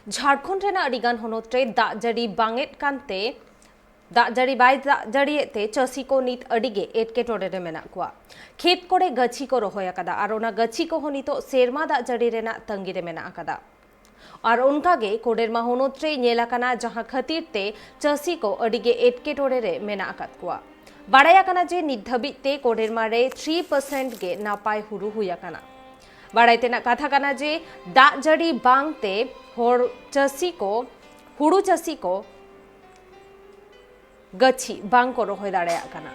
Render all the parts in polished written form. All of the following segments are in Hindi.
झारखंड रेना अडिगान होनोत रे दाग जड़ी बांगेट कांते दाग जड़ी बाय दाग जड़िएते चासी को नित अडिगे एटकेटोरे रे मेना कुआ खेत कोरे गछि को रोहय अकादा आर ओना गछि को होनितो सेरमा दाग जड़ी रेना तंगी रे मेना अकादा और उनकागे कोडेरमा होनोत रे नेलाकाना जहां खतीरते चासी को अडिगे एटकेटोरे रे मेना अकाद कुआ बाड़ायाकाना जे नित धाबिते कोडेरमा रे 3% गे नापाय हुरु हुयाकाना बाड़ायतेना कथा काना जे दाग जड़ी बांगते होड़ चासी को हुड़ू चासी को गछि बांग को रोहय दाड़ाया काना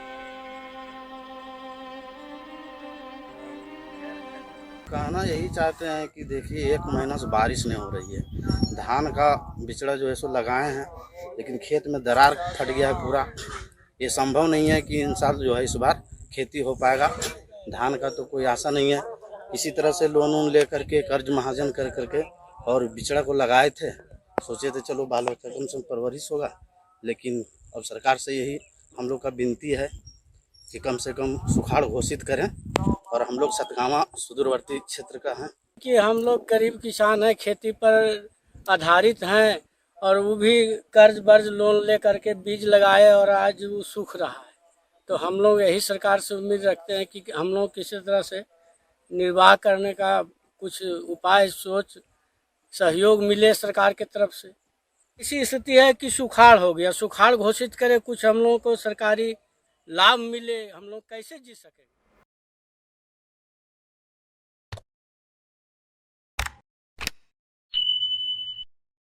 कहना यही चाहते हैं कि देखिए 1 महीना से बारिश नहीं हो रही है। धान का बिचड़ा जो है सो लगाए हैं, लेकिन खेत में दरार फट गया है पूरा। ये संभव नहीं है कि इन साल जो है इस बार खेती हो पाएगा। धान का तो कोई आशा नहीं है। इसी तरह से लोन वोन ले करके कर्ज महाजन कर करके और बिचड़ा को लगाए थे। सोचे थे चलो बाल बच्चा कम से कम परवरिश होगा, लेकिन अब सरकार से यही हम लोग का विनती है कि कम से कम सुखाड़ घोषित करें। और हम लोग सतगावा सुदूरवर्ती क्षेत्र का हैं कि हम लोग गरीब किसान हैं, खेती पर आधारित हैं और वो भी कर्ज बर्ज लोन ले करके बीज लगाए और आज वो सूख रहा है। तो हम लोग यही सरकार से उम्मीद रखते हैं कि हम लोग किसी तरह से निर्वाह करने का कुछ उपाय सोच सहयोग मिले सरकार की तरफ से। इसी स्थिति है कि सुखाड़ हो गया, सुखाड़ घोषित करे, कुछ हम लोगों को सरकारी लाभ मिले, हम लोग कैसे जी सकेंगे।